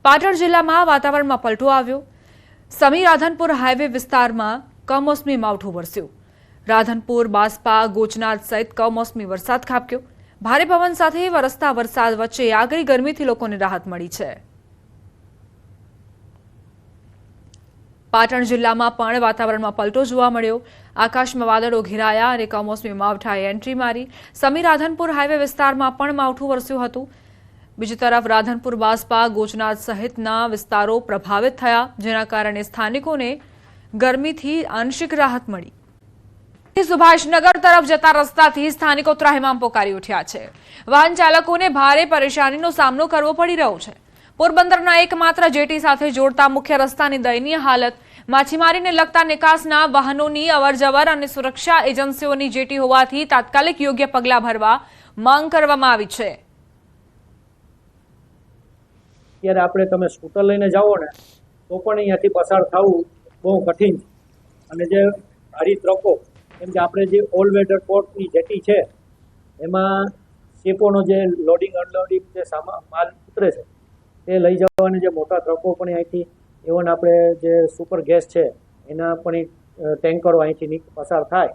પાટણ જિલ્લામાં વાતાવરણમાં પલટો આવ્યો। સમી રાધનપુર હાઈવે વિસ્તારમાં કમોસમી માવઠું વરસ્યું। રાધનપુર, બાસ્પા, ગોચનાથ સહિત કમોસમી વરસાદ ખાબક્યો। ભારે પવન સાથે વરસતા વરસાદ વચ્ચે આગળી ગરમીથી લોકોને રાહત મળી છે। પાટણ જિલ્લામાં પણ વાતાવરણમાં પલટો જોવા મળ્યો। આકાશમાં વાદળો ઘેરાયા અને કમોસમી માવઠાએ એન્ટ્રી મારી। સમી રાધનપુર હાઈવે વિસ્તારમાં પણ માવઠું વરસ્યું હતું। બીજી તરફ રાધનપુર, બાસ્પા, ગોચનાથ સહિતના વિસ્તારો પ્રભાવિત થયા, જેના કારણે સ્થાનિકોને ગરમીથી આંશિક રાહત મળી। સુભાષનગર તરફ જતા રસ્તાથી સ્થાનિકો ત્રાહિમામ પોકારી ઉઠ્યા છે। વાહન ચાલકોને ભારે પરેશાનીનો સામનો કરવો પડી રહ્યો છે। પોરબંદરના એકમાત્ર જેટી સાથે જોડતા મુખ્ય રસ્તાની દયનીય હાલત, માછીમારીને લગતા નિકાસના વાહનોની અવરજવર અને સુરક્ષા એજન્સીઓની જેટી હોવાથી તાત્કાલિક યોગ્ય પગલાં ભરવા માંગ કરવામાં આવી છે। ત્યારે આપણે તમે સ્કૂટર લઈને જાઓ ને તો પણ અહીંયાથી પસાર થવું બહુ કઠિન છે। અને જે ભારી ટ્રકો, કેમ કે આપણે જે ઓલ વેધર પોર્ટની જેટી છે એમાં શિપોનો જે લોડિંગ અનલોડિંગ જે માલ ઉતરે છે તે લઈ જવાના જે મોટા ટ્રકો પણ અહીંથી, ઇવન આપણે જે સુપર ગેસ છે એના પણ ટેન્કરો અહીંથી પસાર થાય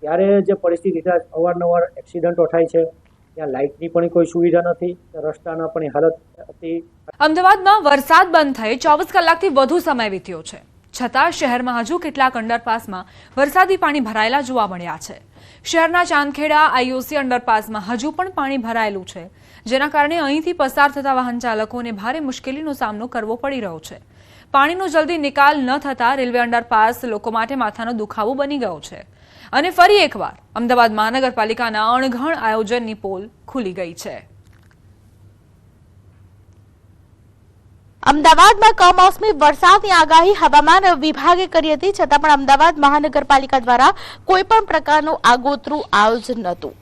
ત્યારે જે પરિસ્થિતિ થાય, અવારનવાર એક્સિડન્ટો થાય છે। ત્યાં લાઇટની પણ કોઈ સુવિધા નથી, રસ્તાના પણ હાલત હતી। અમદાવાદમાં વરસાદ બંધ થઈ 24 કલાકથી વધુ સમય વીત્યો છે, છતાં શહેરમાં હજુ કેટલાક અંડરપાસમાં વરસાદી પાણી ભરાયેલા જોવા મળ્યા છે। શહેરના ચાંદખેડા આઈઓસી અંડરપાસમાં હજુ પણ પાણી ભરાયેલું છે, જેના કારણે અહીંથી પસાર થતા વાહન ચાલકોને ભારે મુશ્કેલીનો સામનો કરવો પડી રહ્યો છે। પાણીનો જલ્દી નિકાલ ન થતા રેલવે અંડરપાસ લોકો માટે માથાનો દુખાવો બની ગયો છે અને ફરી એકવાર અમદાવાદ મહાનગરપાલિકાના અણઘડ આયોજનની પોલ ખુલી ગઈ છે। અમદાવાદમાં કમોસમી વરસાદની આગાહી હવામાન વિભાગે કરી હતી, છતાં પણ અમદાવાદ મહાનગરપાલિકા દ્વારા કોઈ પણ પ્રકારનું આગોતરું આયોજન નહોતું।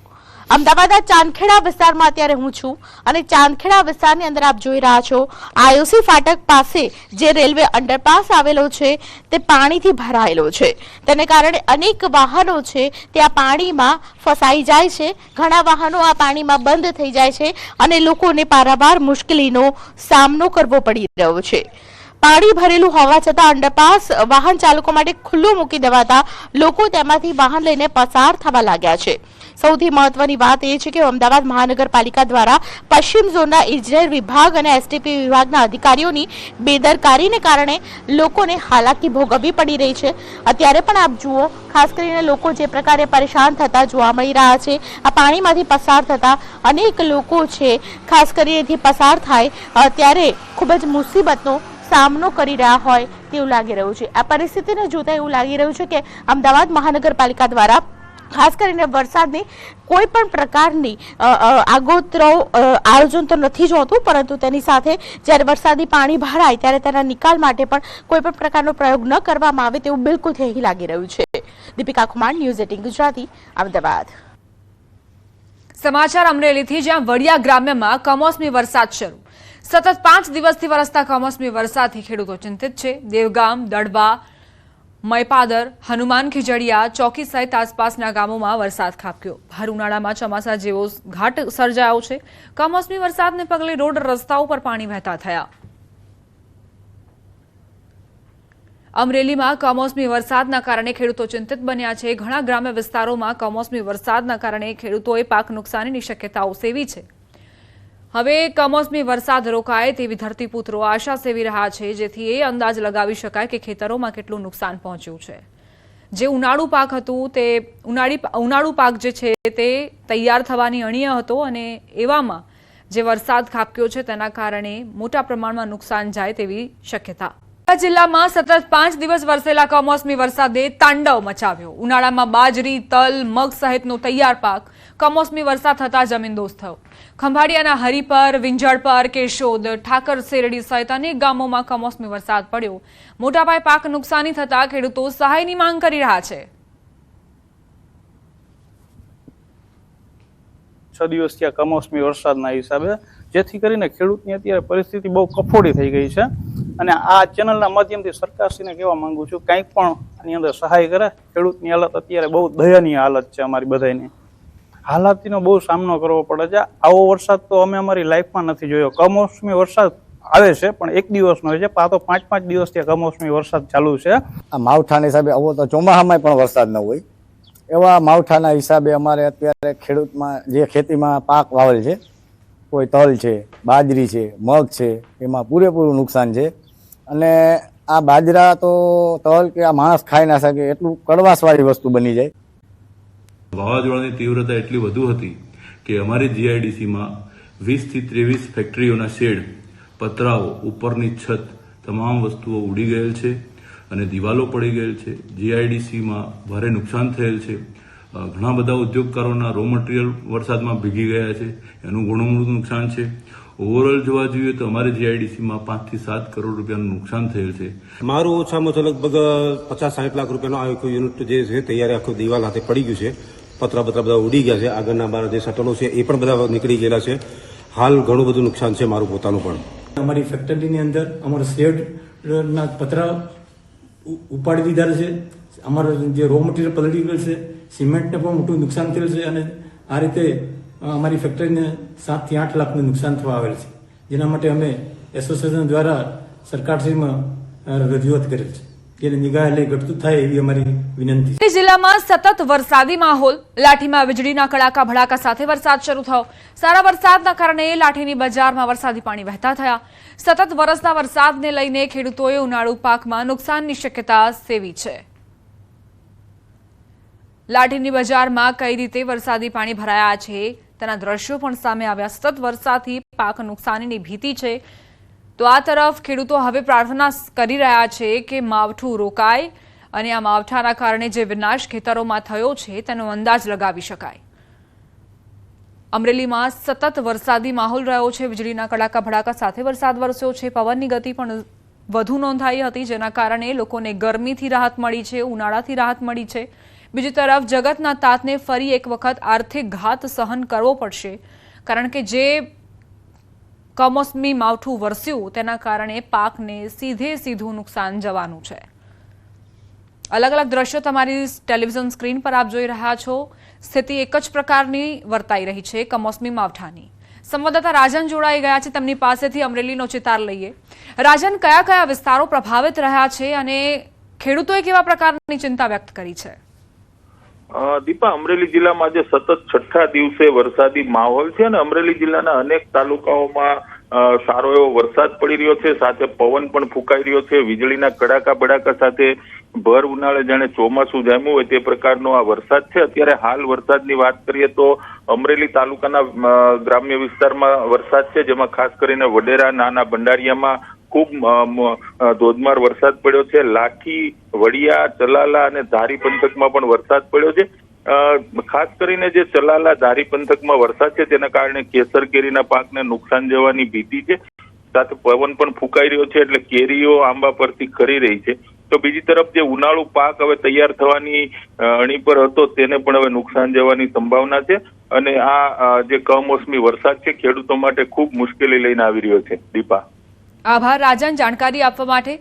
અમદાવાદના ચાંદખેડા વિસ્તારમાં અત્યારે હું છું અને ચાંદખેડા વિસ્તારની અંદર આપ જોઈ રહ્યા છો આઈઓસી ફાટક પાસે જે રેલવે અંડરપાસ આવેલો છે તે પાણીથી ભરાયેલો છે। તેને કારણે અનેક વાહનો છે ત્યાં પાણીમાં ફસાઈ જાય છે। ઘણા વાહનો આ પાણીમાં બંધ થઈ જાય છે અને લોકોને પારાવાર મુશ્કેલીનો સામનો કરવો પડી રહ્યો છે। પાણી ભરેલું હોવા છતાં અંડરપાસ વાહન ચાલકો માટે ખુલ્લું મૂકી દેવાતા લોકો તેમાંથી વાહન લઈને પસાર થવા લાગ્યા છે। સૌથી મહત્વની વાત એ છે કે અમદાવાદ મહાનગરપાલિકા દ્વારા પશ્ચિમ ઝોનના ઇજનેર વિભાગ અને એસટીપી વિભાગના અધિકારીઓની બેદરકારીને કારણે લોકોને હાલાકી ભોગવવી પડી રહી છે। અત્યારે પણ આપ જુઓ, ખાસ કરીને લોકો જે પ્રકારે પરેશાન થતા જોવા મળી રહ્યા છે। આ પાણીમાંથી પસાર થતા અનેક લોકો છે ખાસ કરીને પસાર થાય ત્યારે ખૂબ જ મુસીબતનો સામનો કરી રહ્યા હોય તેવું લાગી રહ્યું છે। આ પરિસ્થિતિને જોતા એવું લાગી રહ્યું છે કે અમદાવાદ મહાનગરપાલિકા દ્વારા ખાસ કરીને વરસાદની કોઈ પણ પ્રકારની આગોતરો આયોજન તો નથી જોતું, પરંતુ તેની સાથે જ્યારે વરસાદી પાણી ભરાય ત્યારે તેના નિકાલ માટે પણ કોઈ પણ પ્રકારનો પ્રયોગ ન કરવામાં આવે તેવું બિલકુલ અહીં લાગી રહ્યું છે। દીપિકા કુમાર, ન્યૂઝ 18 ગુજરાતી, અમદાવાદ। સમાચાર અમરેલીથી, જ્યાં વડિયા ગ્રામ્યમાં કમોસમી વરસાદ શરૂ। સતત 5 દિવસથી વરસતા કમોસમી વરસાદથી ખેડૂતો ચિંતિત છે। દેવગામ, દડબા, મયપાદર, હનુમાન ખીજડીયા ચોકી સહિત આસપાસના ગામોમાં વરસાદ ખાબક્યો। ભર ઉનાળામાં ચોમાસા જેવો ઘાટ સર્જાયો છે। કમોસમી વરસાદને પગલે રોડ રસ્તાઓ પર પાણી વહેતા થયા। અમરેલીમાં કમોસમી વરસાદના કારણે ખેડૂતો ચિંતિત બન્યા છે। ઘણા ગ્રામ્ય વિસ્તારોમાં કમોસમી વરસાદના કારણે ખેડૂતોએ પાક નુકસાનીની શક્યતાઓ સેવી છે। હવે કમોસમી વરસાદ રોકાય તેવી ધરતીપુત્રો આશા સેવી રહ્યા છે, જેથી એ અંદાજ લગાવી શકાય કે ખેતરોમાં કેટલું નુકસાન પહોંચ્યું છે। જે ઉનાળુ પાક હતું તે ઉનાળુ પાક જે છે તે તૈયાર થવાની અણીએ હતો અને એવામાં જે વરસાદ ખાબક્યો છે તેના કારણે મોટા પ્રમાણમાં નુકસાન જાય તેવી શક્યતા। જિલ્લામાં સતત 5 દિવસ વરસેલા કમોસમી વરસાદે તાંડવ મચાવ્યો। ઉનાળામાં બાજરી, તલ, મગ સહિતનો તૈયાર પાક કમોસમી વરસાદ થતા જમીનદોસ્ત થયો। ખંભાળિયાના હરિપર, વિંજળપર, કેશોદ, ઠાકર શેરડી સહિત અનેક ગામોમાં કમોસમી વરસાદ પડ્યો। મોટા પાયે પાક નુકસાની થતા ખેડૂતો સહાયની માંગ કરી રહ્યા છે। 6 દિવસથી આ કમોસમી વરસાદના હિસાબે જેથી કરીને ખેડૂતની અત્યારે પરિસ્થિતિ બહુ કફોડી થઈ ગઈ છે અને આ ચેનલના માધ્યમથી સરકારશ્રીને કહેવા માંગુ છું, કંઈક પણ આની અંદર સહાય કરે। ખેડૂતની હાલત અત્યારે બહુ દયનીય હાલત છે। અમારી બધાની હાલાતીનો બહુ સામનો કરવો પડે છે। આવો વરસાદ તો અમે અમારી લાઈફમાં નથી જોયો। કમોસમી વરસાદ આવે છે પણ એક દિવસનો હોય છે, આ તો 5-5 દિવસથી કમોસમી વરસાદ ચાલુ છે. આ માવઠાના હિસાબે આવો તો ચોમાસામાં પણ વરસાદ ન હોય, એવા માવઠાના હિસાબે અમારે અત્યારે ખેડૂતમાં જે ખેતીમાં પાક વાવેલ છે, કોઈ તલ છે, બાજરી છે, મગ છે, એમાં પૂરેપૂરું નુકસાન છે. અને આ બાજરા તો તલ કે આ માણસ ખાઈ ના શકે એટલું કડવાશવાળી વસ્તુ બની જાય. વાવાઝોડાની તીવ્રતા એટલી વધુ હતી કે અમારી જીઆઈડીસીમાં 20 થી 23 ફેક્ટરીઓના શેડ, પતરાઓ, ઉપરની છત તમામ વસ્તુઓ ઉડી ગયેલ છે અને દિવાલો પડી ગયેલ છે. જીઆઈડીસીમાં ભારે નુકસાન થયેલ છે. ઘણા બધા ઉદ્યોગકારોના રો મટીરિયલ વરસાદમાં ભીગી ગયા છે, એનું ઘણું મોટું નુકસાન છે. ઓવરઓલ જોવા જોઈએ તો અમારે જીઆઈડીસીમાં 5 થી 7 કરોડ રૂપિયાનું નુકસાન થયેલ છે. મારું ઓછામાં ઓછા લગભગ 50-60 લાખ રૂપિયાનો આખું યુનિટ જે છે તૈયાર આખું દિવાલ હાથે પડી ગયું છે. પતરા બધા ઉડી ગયા છે. આગળના બાર જે શટલો છે એ પણ બધા નીકળી ગયેલા છે. હાલ ઘણું બધું નુકસાન છે મારું પોતાનું પણ. અમારી ફેક્ટરીની અંદર અમારા શેડના પતરા ઉપાડી દીધા છે. અમારું જે રો મટીરિયલ પલળી ગયેલ છે, સિમેન્ટને પણ મોટું નુકસાન થયેલ છે અને આ રીતે અમારી ફેક્ટરીને 7 થી 8 લાખનું નુકસાન થવા આવેલ છે, જેના માટે અમે એસોસિએશન દ્વારા સરકારશ્રીમાં રજૂઆત કરેલ છે. જેને નિગાહ લઈ ઘટતું થાય એવી અમારી વિનંતી છે. જિલ્લામાં સતત વરસાદી માહોલ. લાઠીમાં વીજળીના કડાકા ભડાકા સાથે વરસાદ શરૂ થયો. સારા વરસાદના કારણે લાઠીની બજારમાં વરસાદી પાણી વહેતા થયા. સતત વરસતા વરસાદને લઈને ખેડૂતોએ ઉનાળુ પાકમાં નુકસાનની શક્યતા સેવી છે. લાઠીની બજારમાં કઈ રીતે વરસાદી પાણી ભરાયા છે તેના દ્રશ્યો પણ સામે આવ્યા. સતત વરસાદથી પાક નુકસાનીની ભીતિ છે, તો આ તરફ ખેડૂતો હવે પ્રાર્થના કરી રહ્યા છે કે માવઠું રોકાય અને આ માવઠાના કારણે જે વિનાશ ખેતરોમાં થયો છે તેનો અંદાજ લગાવી શકાય. અમરેલીમાં સતત વરસાદી માહોલ રહ્યો છે. વીજળીના કડાકા ભડાકા સાથે વરસાદ વરસ્યો છે. પવનની ગતિ પણ વધુ નોંધાઈ હતી, જેના કારણે લોકોને ગરમીથી રાહત મળી છે, ઉનાળાથી રાહત મળી છે. બીજી તરફ જગતના તાતને ફરી એક વખત આર્થિક ઘાત સહન કરવો પડશે, કારણ કે જે કમોસમી માવઠું વરસ્યું તેના કારણે પાકને સીધું નુકસાન જવાનું છે. અલગ અલગ દ્રશ્યો તમારી ટેલિવિઝન સ્ક્રીન પર આપ જોઈ રહ્યા છો. સ્થિતિ એક જ પ્રકારની વર્તાઈ રહી છે કમોસમી માવઠાની. સંવાદદાતા રાજન જોડાઈ ગયા છે, તેમની પાસેથી અમરેલીનો ચિતાર લઈએ. રાજન, કયા કયા વિસ્તારો પ્રભાવિત રહ્યા છે અને ખેડૂતોએ કેવા પ્રકારની ચિંતા વ્યક્ત કરી છે? દીપા, અમરેલી જિલ્લામાં આજે સતત 6થા દિવસે વરસાદી માહોલ છે અને અમરેલી જિલ્લાના અનેક તાલુકાઓમાં સારો એવો વરસાદ પડી રહ્યો છે, સાથે પવન પણ ફૂંકાઈ રહ્યો છે. વીજળીના કડાકા બડાકા સાથે ભર ઉનાળે જાણે ચોમાસું જામ્યું હોય તે પ્રકારનો આ વરસાદ છે. અત્યારે હાલ વરસાદની વાત કરીએ તો અમરેલી તાલુકાના ગ્રામ્ય વિસ્તારમાં વરસાદ છે, જેમાં ખાસ કરીને વડેરા, નાના બંડારિયામાં ખૂબ ધોધમાર વરસાદ પડ્યો છે. લાઠી, વડિયા, ચલાલા અને ધારી પંથકમાં પણ વરસાદ પડ્યો છે. ખાસ કરીને જે ચલાલા, ધારી પંથકમાં વરસાદ છે તેના કારણે કેસર કેરીના પાકને નુકસાન જવાની ભીતિ છે. સાથે પવન પણ ફૂંકાઈ રહ્યો છે, એટલે કેરીઓ આંબા પરથી ખરી રહી છે. તો બીજી તરફ જે ઉનાળુ પાક હવે તૈયાર થવાની અણી પર હતો તેને પણ હવે નુકસાન જવાની સંભાવના છે અને આ જે કમોસમી વરસાદ છે ખેડૂતો માટે ખૂબ મુશ્કેલી લઈને આવી રહ્યો છે. દીપા, આભાર રાજન જાણકારી આપવા માટે.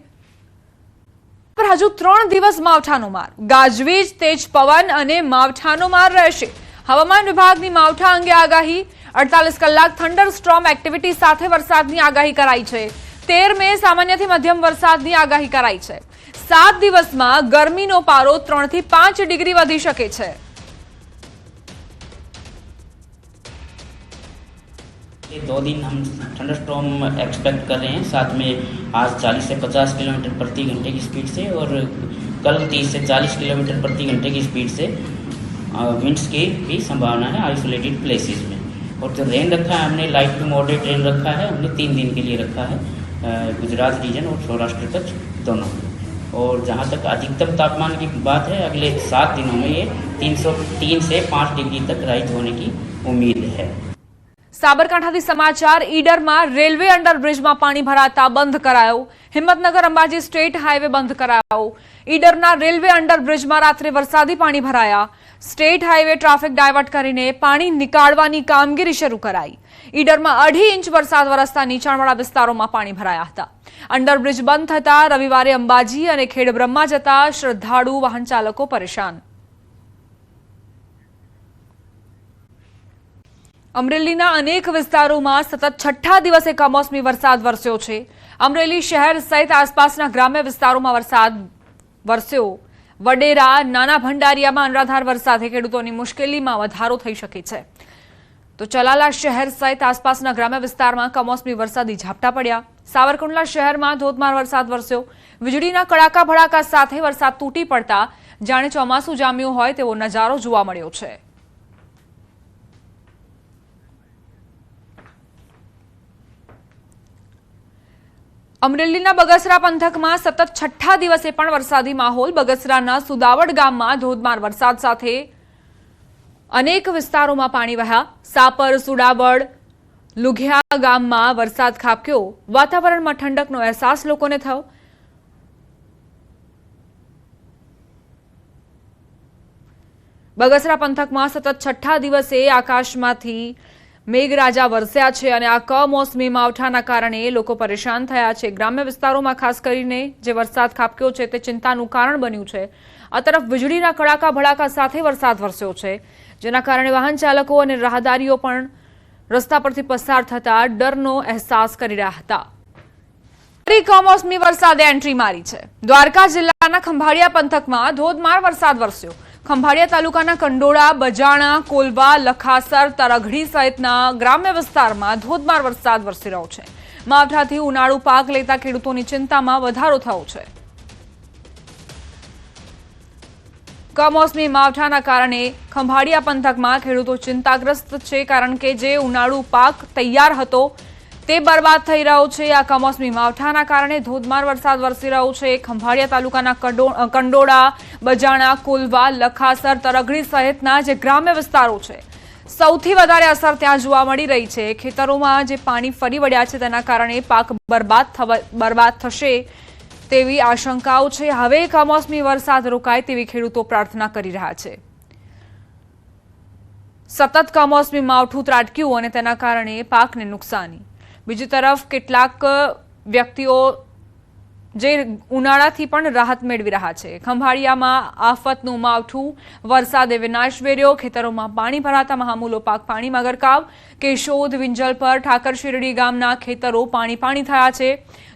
પર હજુ 3 દિવસ માવઠાનો માર. ગાજવીજ, તેજ પવન અને માવઠાનો માર રહેશે. હવામાન વિભાગની માવઠા અંગે આગાહી. 48 કલાક થંડર સ્ટ્રોમ એક્ટિવિટી સાથે વરસાદની આગાહી કરાઈ છે. 13 મે સામાન્યથી મધ્યમ વરસાદની આગાહી કરાઈ છે. 7 દિવસમાં ગરમીનો પારો 3 થી 5 ડિગ્રી વધી શકે છે. ये 2 दिन हम थंडर स्टॉर्म एक्सपेक्ट कर रहे हैं. साथ में आज 40 से 50 किलोमीटर प्रति घंटे की स्पीड से और कल 30 से 40 किलोमीटर प्रति घंटे की स्पीड से विंड्स की भी संभावना है आइसोलेटेड प्लेसेस में. और जो रेन रखा है हमने लाइट टू मॉडरेट रेन रखा है, हमने 3 दिन के लिए रखा है गुजरात रीजन और सौराष्ट्र कच्छ दोनों. और जहाँ तक अधिकतम तापमान की बात है, अगले 7 दिनों में ये 303 से 5 डिग्री तक राइज होने की उम्मीद है. સાબરકાંઠાથી સમાચાર. ઈડરમાં રેલવે અંડરબ્રિજમાં પાણી ભરાતા બંધ કરાયો. હિંમતનગર અંબાજી સ્ટેટ હાઈવે બંધ કરાયો. ઈડરના રેલવે અંડરબ્રિજમાં રાત્રે વરસાદી પાણી ભરાયા. સ્ટેટ હાઈવે ટ્રાફિક ડાયવર્ટ કરીને પાણી નીકાળવાની કામગીરી શરૂ કરાઈ. ઈડરમાં 2.5 ઇંચ વરસાદ વરસતા નીચાણવાળા વિસ્તારોમાં પાણી ભરાયા હતા. અંડરબ્રિજ બંધ થતા રવિવારે અંબાજી અને ખેડબ્રહ્મા જતા શ્રદ્ધાળુ વાહન ચાલકો પરેશાન. અમરેલીના અનેક વિસ્તારોમાં સતત છઠ્ઠા દિવસે કમોસમી વરસાદ વરસ્યો છે. અમરેલી શહેર સહિત આસપાસના ગ્રામ્ય વિસ્તારોમાં વરસાદ વરસ્યો. વડેરા, નાના ભંડારિયામાં અનરાધાર વરસાદે ખેડૂતોની મુશ્કેલીમાં વધારો થઈ શકે છે. તો ચલાલા શહેર સહિત આસપાસના ગ્રામ્ય વિસ્તારમાં કમોસમી વરસાદી ઝાપટા પડ્યા. સાવરકુંડલા શહેરમાં ધોધમાર વરસાદ વરસ્યો. વીજળીના કડાકા ભડાકા સાથે વરસાદ તૂટી પડતા જાણે ચોમાસું જામ્યું હોય તેવો નજારો જોવા મળ્યો છે. અમરેલીના બગસરા પંથકમાં સતત છઠ્ઠા દિવસે પણ વરસાદી માહોલ. બગસરાના સુદાવડ ગામમાં ધોધમાર વરસાદ સાથે અનેક વિસ્તારોમાં પાણી વહ્યા. સાપર, સુડાવડ, લુઘિયા ગામમાં વરસાદ ખાબક્યો. વાતાવરણમાં ઠંડકનો અહેસાસ લોકોને થયો. બગસરા પંથકમાં સતત છઠ્ઠા દિવસે આકાશમાંથી મેઘરાજા વરસ્યા છે અને આ કમોસમી માવઠાના કારણે લોકો પરેશાન થયા છે. ગ્રામ્ય વિસ્તારોમાં ખાસ કરીને જે વરસાદ ખાબક્યો છે તે ચિંતાનું કારણ બન્યું છે. આ તરફ વીજળીના કડાકા ભડાકા સાથે વરસાદ વરસ્યો છે, જેના કારણે વાહન ચાલકો અને રાહદારીઓ પણ રસ્તા પરથી પસાર થતા ડરનો અહેસાસ કરી રહ્યા હતા. કમોસમી વરસાદે એન્ટ્રી મારી છે. દ્વારકા જિલ્લાના ખંભાળિયા પંથકમાં ધોધમાર વરસાદ વરસ્યો. ખંભાળિયા તાલુકાના કંડોળા, બજાણા, કોલવા, લખાસર, તરઘડી સહિતના ગ્રામ્ય વિસ્તારમાં ધોધમાર વરસાદ વરસી રહ્યો છે. માવઠાથી ઉનાળુ પાક લેતા ખેડૂતોની ચિંતામાં વધારો થયો છે. કમોસમી માવઠાના કારણે ખંભાળિયા પંથકમાં ખેડૂતો ચિંતાગ્રસ્ત છે, કારણ કે જે ઉનાળુ પાક તૈયાર હતો તે બરબાદ થઈ રહ્યો છે. આ કમોસમી માવઠાના કારણે ધોધમાર વરસાદ વરસી રહ્યો છે. ખંભાળિયા તાલુકાના કંડોળા, બજાણા, કોલવા, લખાસર, તરઘડી સહિતના જે ગ્રામ્ય વિસ્તારો છે, સૌથી વધારે અસર ત્યાં જોવા મળી રહી છે. ખેતરોમાં જે પાણી ફરી વળ્યા છે તેના કારણે પાક બરબાદ થશે તેવી આશંકાઓ છે. હવે કમોસમી વરસાદ રોકાય તેવી ખેડૂતો પ્રાર્થના કરી રહ્યા છે. સતત કમોસમી માવઠું ત્રાટક્યું અને તેના કારણે પાકને નુકસાની. બીજી તરફ કેટલાક વ્યક્તિઓ જે ઉનાળાથી પણ રાહત મેળવી રહ્યા છે. ખંભાળિયામાં આફતનું માવઠું, વરસાદે વિનાશ વેર્યો. ખેતરોમાં પાણી ભરાતા મહામૂલો પાક પાણીમાં ગરકાવ. કેશોદ, વિંજલપર, ઠાકર શેરડી ગામના ખેતરો પાણી થયા છે.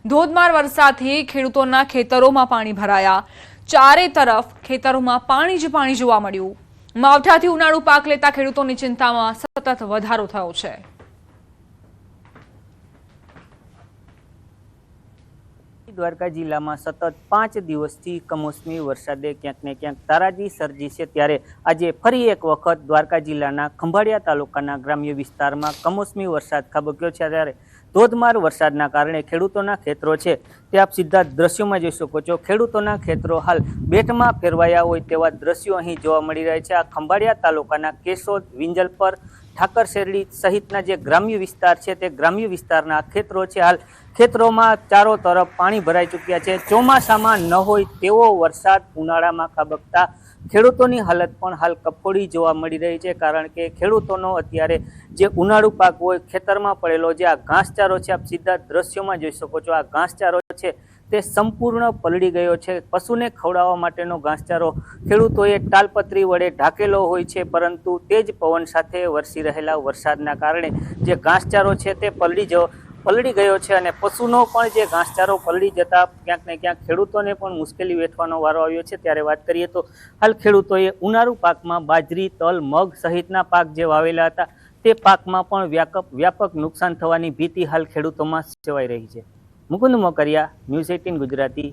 ધોધમાર વરસાદથી ખેડૂતોના ખેતરોમાં પાણી ભરાયા. ચારે તરફ ખેતરોમાં પાણી જ પાણી જોવા મળ્યું. માવઠાથી ઉનાળુ પાક લેતા ખેડૂતોની ચિંતામાં સતત વધારો થયો છે. દ્વારકા જિલ્લામાં સતત 5 દિવસથી કમોસમી વરસાદે ક્યાંક ને ક્યાંક તારાજી સર્જી છે, ત્યારે આજે ફરી એક વખત દ્વારકા જિલ્લાના ખંભાળિયા તાલુકાના ગ્રામ્ય વિસ્તારમાં કમોસમી વરસાદ ખાબક્યો છે. ત્યારે ધોધમાર વરસાદના કારણે ખેડૂતોના ખેતરો છે તે આપ સીધા દ્રશ્યોમાં જોઈ શકો છો. ખેડૂતોના ખેતરો હાલ બેટમાં ફેરવાયા હોય તેવા દ્રશ્યો અહીં જોવા મળી રહ્યા છે. આ ખંભાળિયા તાલુકાના કેશોદ, વિંજલપર, ઠાકર શેરડી સહિતના જે ગ્રામ્ય વિસ્તાર છે તે ગ્રામ્ય વિસ્તારના ખેતરો છે. હાલ ખેતરોમાં ચારો તરફ પાણી ભરાઈ ચૂક્યા છે. ચોમાસામાં ન હોય તેવો વરસાદ ઉનાળામાં ખાબકતા ખેડૂતોની હાલત પણ હાલ કફોડી જોવા મળી રહી છે, કારણ કે ખેડૂતોનો અત્યારે જે ઉનાળુ પાક હોય ખેતરમાં પડેલો જે આ ઘાસચારો છે, આપ સીધા દ્રશ્યોમાં જોઈ શકો છો. આ ઘાસચારો છે તે સંપૂર્ણ પલળી ગયો છે. પશુને ખવડાવવા માટેનો ઘાસચારો ખેડૂતોએ તાલપત્રી વડે ઢાંકેલો હોય છે, પરંતુ તેજ પવન સાથે વરસી રહેલા વરસાદના કારણે જે ઘાસચારો છે તે પલળી ગયો છે અને પશુનો પણ જે ઘાસચારો પલળી જતા ક્યાંક ને ક્યાંક ખેડૂતોને પણ મુશ્કેલી વેઠવાનો વારો આવ્યો છે. ત્યારે વાત કરીએ તો હાલ ખેડૂતોએ ઉનાળુ પાકમાં બાજરી, તલ, મગ સહિતના પાક જે વાવેલા હતા તે પાકમાં પણ વ્યાપક નુકસાન થવાની ભીતિ હાલ ખેડૂતોમાં સેવાઈ રહી છે. મુકુંદ મોકરિયા, ન્યૂઝ 18 ગુજરાતી.